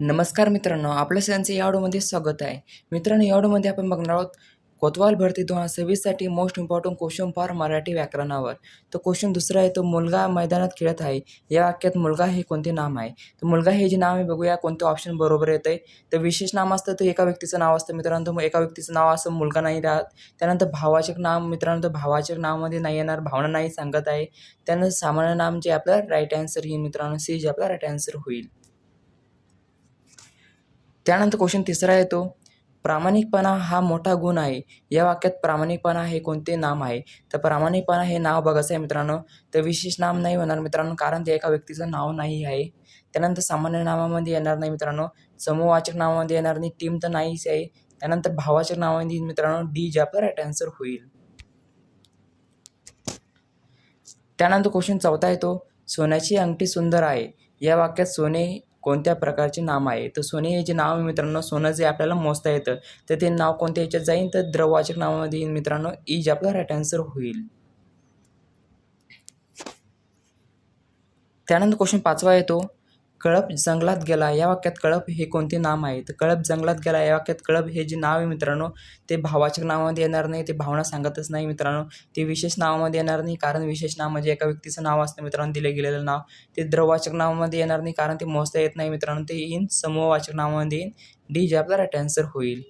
नमस्कार मित्रांनो, आपल्या सगळ्यांचं या ऑडिओमध्ये स्वागत आहे. मित्रांनो, या ऑडिओमध्ये आपण बघणार आहोत कोतवाल भरती 2026 साठी most important question for Marathi व्याकरणावर. तो क्वेश्चन दुसरा आहे, तो मुलगा मैदानात खेळत आहे. या वाक्यात मुलगा हे कोणते नाम आहे? तर मुलगा हे जे नाव आहे बघूया कोणतं ऑप्शन बरोबर येतंय. तर विशेष नाम असतं तर एका व्यक्तीचं नाव असतं मित्रांनो. तर मग एका व्यक्तीचं नाव असं मुलगा नाही राहत. त्यानंतर भाववाचक नाम मित्रांनो, तर भाववाचक नावामध्ये नाही येणार, भावना नाही सांगत आहे. त्यानंतर सामान्य नाम जे आपलं राईट आन्सर येईल मित्रांनो, सी जे आपला राईट आन्सर होईल. त्यानंतर क्वेश्चन तिसरा येतो, प्रामाणिकपणा हा मोठा गुण आहे. या वाक्यात प्रामाणिकपणा हे कोणते नाम आहे? तर प्रामाणिकपणा हे नाव बघायचं आहे मित्रांनो. तर विशेष नाम नाही होणार मित्रांनो, कारण ते एका व्यक्तीचं नाव नाही आहे. त्यानंतर सामान्य नामामध्ये येणार नाही मित्रांनो, समूहवाचक नावामध्ये येणार नाही, टीम तर नाहीच आहे. त्यानंतर भाववाचक नावामध्ये मित्रांनो डी जे आपला राईट आन्सर होईल. त्यानंतर क्वेश्चन चौथा येतो, सोन्याची अंगठी सुंदर आहे. या वाक्यात सोने कोणत्या प्रकारचे नाम आहे? तर सोने हे जे नाव आहे मित्रांनो, सोनं जे आपल्याला मोजता येतं, तर ते नाव कोणत्या ह्याच्यात जाईल? तर द्रववाचक नावामध्ये येईल मित्रांनो, ई जे आपला राईट आन्सर होईल. त्यानंतर क्वेश्चन पाचवा येतो, कळप जंगलात गेला. या वाक्यात कळप हे कोणते नाम आहे? तर कळप जंगलात गेला या वाक्यात कळप हे जे नाव आहे मित्रांनो, ते भाववाचक नावामध्ये येणार नाही, ते भावना सांगतच नाही मित्रांनो. ते विशेष नावामध्ये येणार नाही, कारण विशेष नाव म्हणजे एका व्यक्तीचं नाव असतं मित्रांनो, दिले गेलेलं नाव. ते द्रववाचक नावामध्ये येणार नाही, कारण ते मोजता येत नाही मित्रांनो. ते येईन समूहवाचक नावामध्ये येईन, डी जे आपला राईट आन्सर होईल.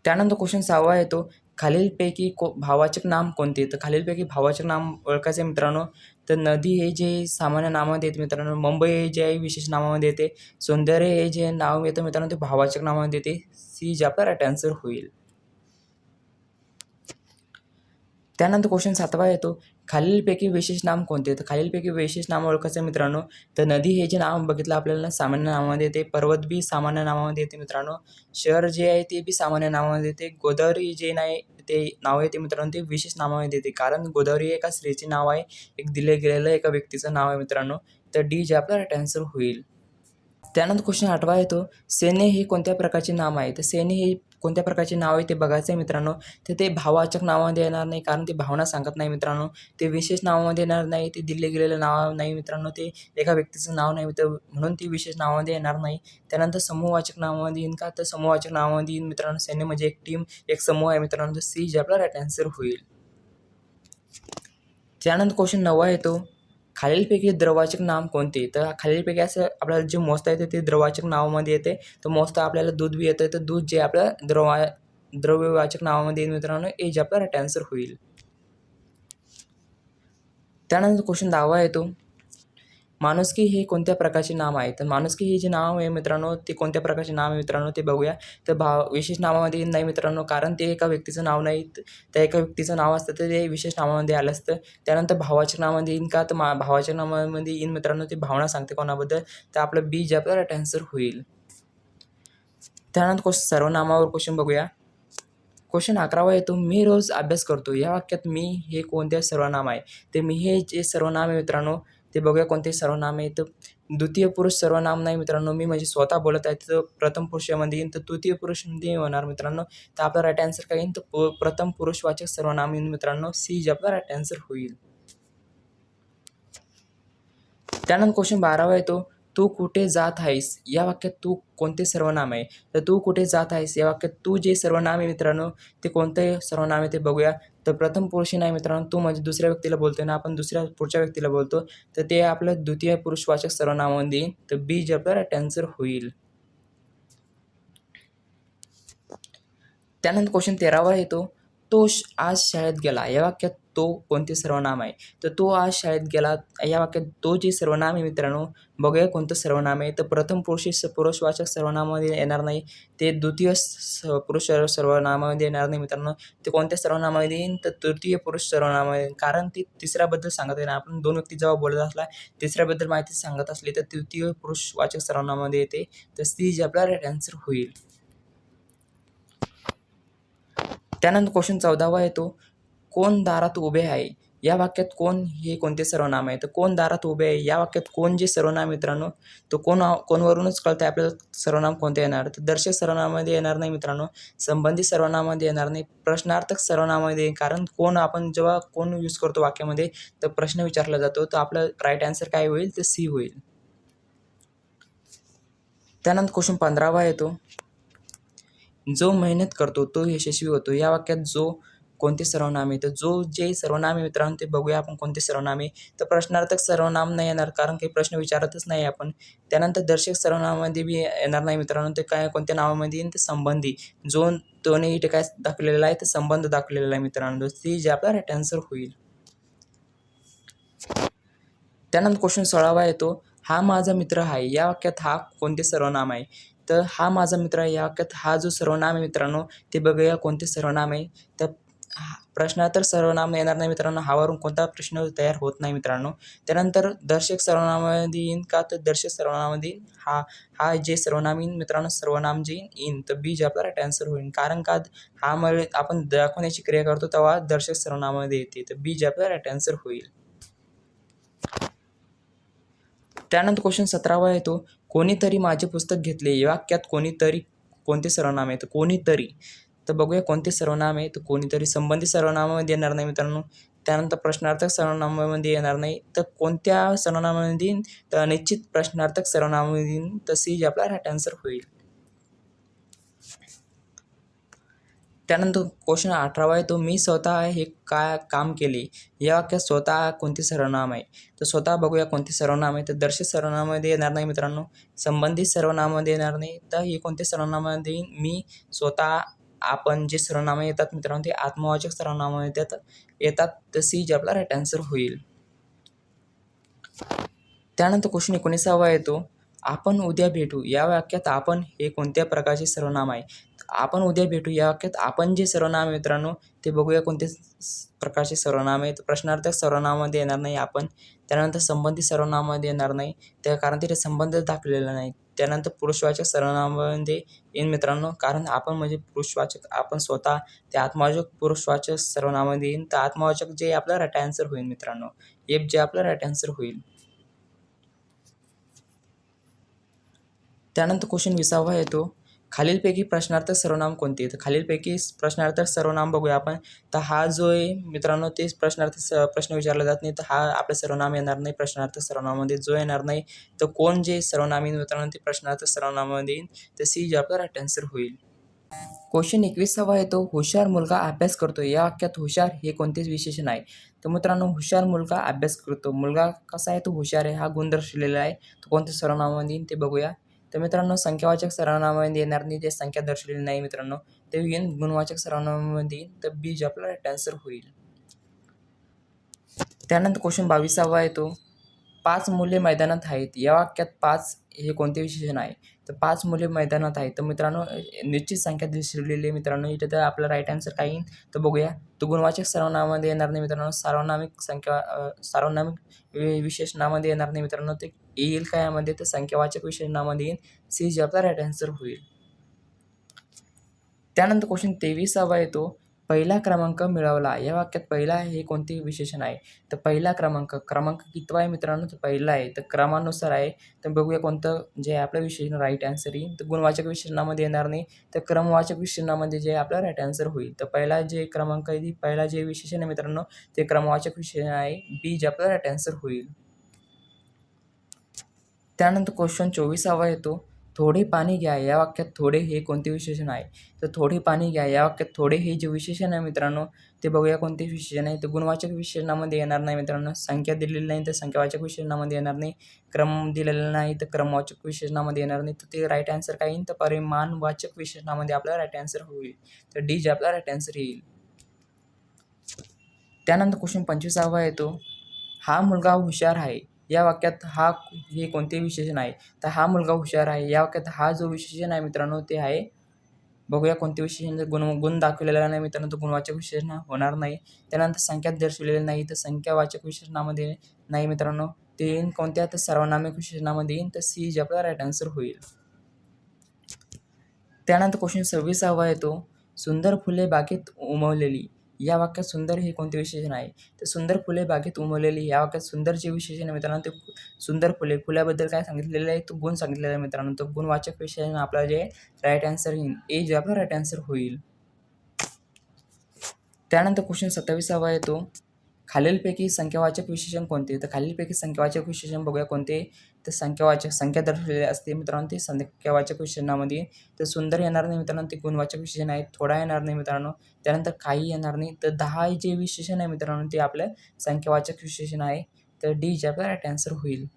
त्यानंतर क्वेश्चन सहावा येतो, खालीलपैकी भाववाचक नाम कोणते? तर खालीलपैकी भाववाचक नाम ओळखायचे मित्रांनो. तर नदी हे जे सामान्य नावामध्ये येते मित्रांनो, मुंबई हे जे आहे विशेष नावामध्ये येते, सौंदर्य हे जे नाव येतं मित्रांनो ते भाववाचक नावामध्ये येते, सी जे आपला राईट आन्सर होईल. त्यानंतर क्वेश्चन सातवा येतो, खालीलपैकी विशेष नाम कोणते? तर खालीलपैकी विशेष नाम ओळखायचं मित्रांनो. तर नदी हे जे नाव बघितलं आपल्याला सामान्य नावामध्ये येते, पर्वत बी सामान्य नावामध्ये येते मित्रांनो, शहर जे आहे ते बी सामान्य नावामध्ये येते, गोदावरी जे नाही ते नाव आहे ते मित्रांनो ते विशेष नावामध्ये येते, कारण गोदावरी एका स्त्रीचे नाव आहे, एक दिले गेलेलं एका व्यक्तीचं नाव आहे मित्रांनो. तर डी जे आपला राईट आन्सर होईल. त्यानंतर क्वेश्चन आठवा येतो, सेने हे कोणत्या प्रकारचे नाम आहे? तर सेने हे कोणत्या प्रकारचे नाव आहे ते बघायचं आहे मित्रांनो. तर ते भाववाचक नावामध्ये येणार नाही, कारण ते भावना सांगत नाही मित्रांनो. ते विशेष नावामध्ये येणार नाही, ते दिले गेलेलं नाव नाही मित्रांनो, ते एका व्यक्तीचं नाव नाही म्हणून ती विशेष नावामध्ये येणार नाही. त्यानंतर समूहवाचक नावामध्ये येईल का? तर समूहवाचक नावामध्ये येईल मित्रांनो. सेने म्हणजे एक टीम, एक समूह आहे मित्रांनो. तर सी जे आपला राईट आन्सर होईल. त्यानंतर क्वेश्चन नववा येतो, खालीलपैकी द्रववाचक नाम कोणते? तर खालीलपैकी असं आपल्याला जे मोजता येते ते द्रववाचक नावामध्ये येते. तर मोजता आपल्याला दूध बी येतं, तर दूध जे आपल्या द्रव्यवाचक नावामध्ये येईल मित्रांनो, ए जे आपला राईट आन्सर होईल. त्यानंतर क्वेश्चन 10वा येतो, माणुसकी हे कोणत्या प्रकारचे नाम आहे? तर माणुसकी हे जे नाव आहे मित्रांनो, ते कोणत्या प्रकारचे नाव आहे मित्रांनो ते बघूया. तर विशेष नावामध्ये नाही मित्रांनो, कारण ते एका व्यक्तीचं नाव नाही. त्या एका व्यक्तीचं नाव असतं तर ते विशेष नावामध्ये आलं असतं. त्यानंतर भाववाचक नावामध्ये येईन का? तर भाववाचक नावामध्ये येईन मित्रांनो, ती भावना सांगते कोणाबद्दल, तर आपलं बी जे आपला राईट आन्सर होईल. त्यानंतर सर्वनामावर क्वेश्चन बघूया. क्वेश्चन 11वा येतो, मी रोज अभ्यास करतो. या वाक्यात मी हे कोणते सर्वनाम आहे? ते मी हे जे सर्वनाम आहे मित्रांनो, ते बघूया कोणते सर्वनाम आहे. तर द्वितीय पुरुष सर्वनाम नाही मित्रांनो, मी म्हणजे स्वतः बोलत आहे, तर प्रथम पुरुषामध्ये येईन, तर तृतीय पुरुषमध्ये होणार मित्रांनो. तर आपला राईट आन्सर काय येईल? तर प्रथम पुरुषवाचक सर्वनाम येईल मित्रांनो, सी जे आपला राईट आन्सर होईल. त्यानंतर क्वेश्चन 12वा येतो, तू कुठे जात आहेस? या वाक्यात तू कोणते सर्वनाम आहे? तर तू कुठे जात आहेस या वाक्यात तू जे सर्वनाम आहे मित्रांनो, ते कोणते सर्वनाम आहे ते बघूया. तर प्रथम पुरुषी नाही मित्रांनो, तू म्हणजे दुसऱ्या व्यक्तीला बोलतोय ना, आपण पुढच्या व्यक्तीला बोलतो, तर ते आपलं द्वितीय पुरुषवाचक सर्वनामामध्ये येईल. तर बी जे आपला राईट आन्सर होईल. त्यानंतर क्वेश्चन 13वा येतो, तो आज शाळेत गेला. या वाक्यात तो कोणते सर्वनाम आहे? तर तो आज शाळेत गेला या वाक्यात तो जे सर्वनाम आहे मित्रांनो, बघूया कोणतं सर्वनाम आहे. तर प्रथम पुरुषवाचक सर्वनामामध्ये येणार नाही, ते द्वितीय पुरुष सर्वनामामध्ये येणार नाही मित्रांनो. ते कोणत्या सर्वनामामध्ये येईल? तर तृतीय पुरुष सर्वनामामध्ये, कारण ते तिसऱ्याबद्दल सांगत आहे ना, आपण दोन व्यक्ती जेव्हा बोलत असला तिसऱ्याबद्दल माहिती सांगत असली तर तृतीय पुरुषवाचक सर्वनामामध्ये येते. तर सी जे आपला राईट आन्सर होईल. त्यानंतर क्वेश्चन 14वा येतो, कोण दारात उभे आहे? या वाक्यात कोण हे कोणते सर्वनाम आहे? तर कोण दारात उभे आहे या वाक्यात कोण जे सर्वनाम मित्रांनो, तो कोणवरूनच कळतं आपल्याला सर्वनाम कोणते येणार. तर दर्शक सर्वनामामध्ये येणार नाही मित्रांनो, संबंधित सर्वनामामध्ये येणार नाही, प्रश्नार्थक सर्वनामामध्ये, कारण कोण आपण जेव्हा कोण यूज करतो वाक्यामध्ये तर प्रश्न विचारला जातो, तर आपलं राईट आन्सर काय होईल? तर सी होईल. त्यानंतर क्वेश्चन 15वा येतो, जो मेहनत करतो तो यशस्वी होतो. या वाक्यात जो कोणते सर्वनाम आहे? तर जो जे सर्वनाम आहे मित्रांनो ते बघूया आपण कोणते सर्वनाम आहे. तर प्रश्नार्थक सर्वनाम नाही येणार कारण काही प्रश्न विचारतच नाही आपण. त्यानंतर दर्शक सर्वनामामध्ये बी येणार नाही मित्रांनो. ते काय कोणत्या नावामध्ये येईल? ते संबंधी. जो तोने इथे काय दाखवलेला आहे? तर संबंध दाखवलेला आहे मित्रांनो. ती जे आपला राईट आन्सर होईल. त्यानंतर क्वेश्चन 16वा येतो, हा माझा मित्र आहे. या वाक्यात हा कोणते सर्वनाम आहे? तर हा माझा मित्र आहे या वाक्यात हा जो सर्वनाम आहे मित्रांनो ते बघूया कोणते सर्वनाम आहे. तर प्रश्नातर सर्वनाम येणार नाही मित्रांनो. हावरून कोणता प्रश्न तयार होत नाही मित्रांनो. त्यानंतर दर्शक सर्वनामामध्ये येईन का? तर दर्शक सर्वनामामध्ये हा हा जे सर्वनाम येईन मित्रांनो सर्वनाम जे येईन तर बी जे आपला राईट आन्सर होईल. कारण का हा मुळे आपण दाखवण्याची क्रिया करतो तेव्हा दर्शक सर्वनामामध्ये येते. तर बी जे आपला राईट आन्सर होईल. त्यानंतर क्वेश्चन 17वा येतो, कोणीतरी माझे पुस्तक घेतले. या वाक्यात कोणीतरी कोणते सर्वनाम आहे? तर कोणीतरी. तर बघूया कोणते सर्वनाम आहे? तर कोणीतरी संबंधित सर्वनामामध्ये येणार नाही मित्रांनो. त्यानंतर प्रश्नार्थक सर्वनामामध्ये येणार नाही. तर कोणत्या सर्वनामामध्ये येईन? तर अनिश्चित प्रश्नार्थक सर्वनामामध्ये येईन. तर सी जे आपला राईट आन्सर होईल. त्यानंतर क्वेश्चन 18वा आहे तो मी स्वतः हे काय काम केले. या वाक्यात स्वतः कोणते सर्वनाम आहे? तर स्वतः बघूया कोणते सर्वनाम आहे. तर दर्शक सर्वनामामध्ये येणार नाही मित्रांनो. संबंधित सर्वनामामध्ये येणार नाही. तर हे कोणते सर्वनामामध्ये येईल? मी, स्वतः, आपण जे सर्वनाम येतात मित्रांनो ते आत्मवाचक सर्वनामामध्ये येतात. तर सी जे आपला राईट आन्सर होईल. त्यानंतर क्वेश्चन 19वा येतो, आपण उद्या भेटू. या वाक्यात आपण हे कोणत्या प्रकारचे सर्वनाम आहे? आपण उद्या भेटू या वाक्यात आपण जे सर्वनाम आहे मित्रांनो ते बघूया कोणते प्रकारचे सर्वनाम आहे. तर प्रश्नार्थक सर्वनामामध्ये येणार नाही आपण. त्यानंतर संबंधित सर्वनामामध्ये येणार नाही त्या कारण तिथे संबंध दाखवलेला नाही. त्यानंतर पुरुषवाचक सर्वनामामध्ये येईन मित्रांनो कारण आपण म्हणजे पुरुषवाचक आपण स्वतः ते आत्मवाचक पुरुषवाचक सर्वनामामध्ये येईन. तर आत्मवाचक जे आपला राईट आन्सर होईल मित्रांनो. एफ जे आपला राईट आन्सर होईल. त्यानंतर क्वेश्चन 20वा येतो, खालीलपैकी प्रश्नार्थक सर्वनाम कोणते? तर खालीलपैकी प्रश्नार्थक सर्वनाम बघूया आपण. तर हा जो आहे मित्रांनो तेच प्रश्न विचारला जात नाही. तर हा आपलं सर्वनाम येणार नाही प्रश्नार्थक सर्वनामामध्ये जो येणार नाही. तर कोण जे सर्वनाम येईल मित्रांनो ते प्रश्नार्थक सर्वनामामध्ये येईल. तर सी जे आपला राईट आन्सर होईल. क्वेश्चन 21वा येतो, हुशार मुलगा अभ्यास करतो. या वाक्यात हुशार हे कोणतेच विशेषण आहे? तर मित्रांनो हुशार मुलगा अभ्यास करतो. मुलगा कसा आहे तो हुशार आहे हा गुण दर्शवलेला आहे. तो कोणत्या सर्वनामामध्ये येईल ते बघूया. तर मित्रांनो संख्यावाचक सर्वनामामध्ये येणार नाही. ते संख्या दर्शवलेली नाही मित्रांनो. ते येईन गुणवाचक सर्वनामामध्ये येईल. तर बी जे आपला राईट आन्सर होईल. त्यानंतर क्वेश्चन 22वा येतो, 5 मुले मैदानात आहेत. या वाक्यात 5 हे कोणते विशेषण आहे? तर 5 मुले मैदानात आहेत. तर मित्रांनो निश्चित संख्या दर्शवलेली आहे मित्रांनो. इथे तर आपला राईट आन्सर काय येईल तर बघूया. तो गुणवाचक सर्वनामामध्ये येणार नाही मित्रांनो. सार्वनामिक विशेषणामध्ये येणार नाही मित्रांनो. ते येईल काय यामध्ये तर संख्यावाचक विशेषणामध्ये येईल. सी जे आपला राईट आन्सर होईल. त्यानंतर क्वेश्चन 23वा येतो, पहिला क्रमांक मिळवला. या वाक्यात पहिला हे कोणते विशेषण आहे? तर पहिला क्रमांक कितवा आहे मित्रांनो? तर पहिला आहे. तर क्रमानुसार आहे. तर बघूया कोणतं जे आपलं विशेषण राईट आन्सर येईल. तर गुणवाचक विशेषणामध्ये येणार नाही. तर क्रमवाचक विशेषणामध्ये जे आपला राईट आन्सर होईल. तर पहिला जे क्रमांक आहे पहिला जे विशेषण आहे मित्रांनो ते क्रमवाचक विशेषण आहे. बी जे आपला राईट आन्सर होईल. त्यानंतर क्वेश्चन 24वा येतो, थोडे पाणी घ्या. या वाक्यात थोडे हे कोणते विशेषण आहे? तर थोडे पाणी घ्या या वाक्यात थोडे हे जे विशेषण आहे मित्रांनो ते बघूया कोणते विशेषण आहे. तर गुणवाचक विशेषणामध्ये येणार नाही मित्रांनो. संख्या दिलेली नाही तर संख्यावाचक विशेषणामध्ये येणार नाही. क्रम दिलेला नाही तर क्रमवाचक विशेषणामध्ये येणार नाही. तर ते राईट आन्सर काय येईल तर परिमाणवाचक विशेषणामध्ये आपला राईट आन्सर होईल. तर डी जे आपला राईट आन्सर येईल. त्यानंतर क्वेश्चन 25वा येतो, हा मुलगा हुशार आहे. या वाक्यात हा हे कोणते विशेषण आहे? तर हा मुलगा हुशार आहे. या वाक्यात हा जो विशेषण आहे मित्रांनो ते आहे. बघूया कोणते विशेषण गुण दाखवलेला नाही मित्रांनो तर गुणवाचक विशेषण होणार नाही. त्यानंतर संख्या दर्शवलेली नाही तर संख्यावाचक विशेषणामध्ये नाही मित्रांनो. ते येईन कोणत्या तर सर्वनामिक विशेषणामध्ये येईन. तर सी जे आपला राईट आन्सर होईल. त्यानंतर क्वेश्चन 26वा येतो, सुंदर फुले बागेत उमललेली. या वाक्यात सुंदर हे कोणते विशेषण आहे? तर सुंदर फुले बागेत उमललेली. या वाक्यात सुंदर जे विशेषण आहे मित्रांनो ते सुंदर फुले. फुलाबद्दल काय सांगितलेलं आहे तो गुण सांगितलेला आहे मित्रांनो. तर गुणवाचक विशेषण आपला जे राईट आन्सर येईल. ए जे आपला राईट आन्सर होईल. त्यानंतर क्वेश्चन 27वा येतो, खालीलपैकी संख्यावाचक विशेषण कोणते? तर खालीलपैकी संख्यावाचक विशेषण बघूया कोणते? तर संख्यावाचक संख्या दर्शवलेली असते मित्रांनो ते संख्यावाचक विशेषणामध्ये. तर सुंदर येणार नाही मित्रांनो, ते गुणवाचक विशेषण आहे. थोडा येणार नाही मित्रांनो, त्यानंतर काही येणार नाही. तर 10 जे विशेषण आहे मित्रांनो ते आपलं संख्यावाचक विशेषण आहे. तर डी जे आपला राईट आन्सर होईल.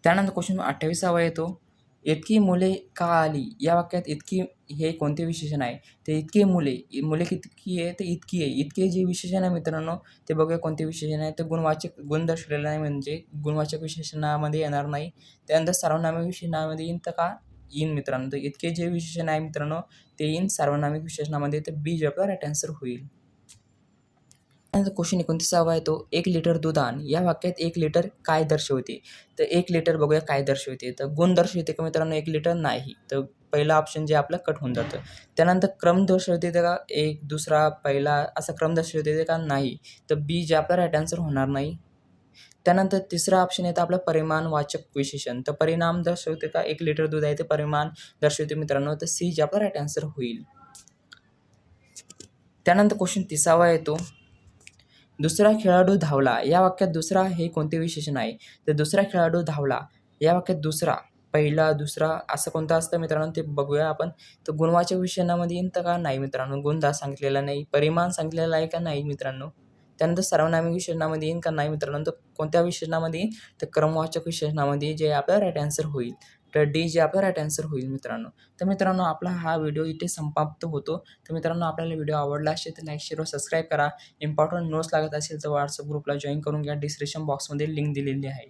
त्यानंतर क्वेश्चन 28वा येतो, इतकी मुले का आली? या वाक्यात इतकी हे कोणते विशेषण आहे? तर इतकी मुले कितकी आहे? तर इतकी आहे. इतके जे विशेषण आहे मित्रांनो ते बघूया कोणते विशेषण आहे? तर गुण दर्शवलेलं नाही, म्हणजे गुणवाचक विशेषणामध्ये येणार नाही. त्यानंतर सार्वनामिक विशेषणामध्ये येईन तर का? येईन मित्रांनो. तर इतके जे विशेषण आहे मित्रांनो ते येईन सार्वनामिक विशेषणामध्ये. तर बी जे आपला राईट आन्सर होईल. त्यानंतर क्वेश्चन 29वा आहे तो, 1 लिटर दूध आण. या वाक्यात 1 लिटर काय दर्शवते? तर 1 लिटर बघूया काय दर्शवते? तर गुण दर्शवते का मित्रांनो 1 लिटर? नाही. तर पहिला ऑप्शन जे आपलं कट होऊन जातं. त्यानंतर क्रम दर्शवते का? 1, दुसरा, पहिला असा क्रम दर्शवते का? नाही. तर बी जे आपला राईट आन्सर होणार नाही. त्यानंतर तिसरा ऑप्शन येतं आपलं परिमाणवाचक विशेषण. तर परिणाम दर्शवते का? 1 लिटर दूध आहे ते परिमाण दर्शवते मित्रांनो. तर सी जे आपला राईट आन्सर होईल. त्यानंतर क्वेश्चन 30वा येतो, दुसरा खेळाडू धावला. या वाक्यात दुसरा हे कोणते विशेषण आहे? तर दुसरा खेळाडू धावला. या वाक्यात दुसरा, पहिला, दुसरा असं कोणतं असतं मित्रांनो ते बघूया आपण. तर गुणवाचक विशेषणामध्ये येईन तर का? नाही मित्रांनो. गुणदा सांगितलेला नाही. परिमाण सांगितलेला आहे का? नाही मित्रांनो. त्यानंतर सार्वनामिक विशेषणामध्ये येईन का? नाही मित्रांनो. तर कोणत्या विशेषणामध्ये येईल? तर क्रमवाचक विशेषणामध्ये, जे आपलं राईट आन्सर होईल. तर डी जे आपला राईट आन्सर होईल मित्रांनो. तर मित्रांनो आपला हा व्हिडिओ इथे समाप्त होतो. तर मित्रांनो आपल्याला व्हिडिओ आवडला असेल तर लाईक, शेअर व सबस्क्राईब करा. इम्पॉर्टंट नोट्स लागत असेल तर WhatsApp ग्रुपला जॉईन करून घ्या. डिस्क्रिप्शन बॉक्समध्ये लिंक दिलेली आहे.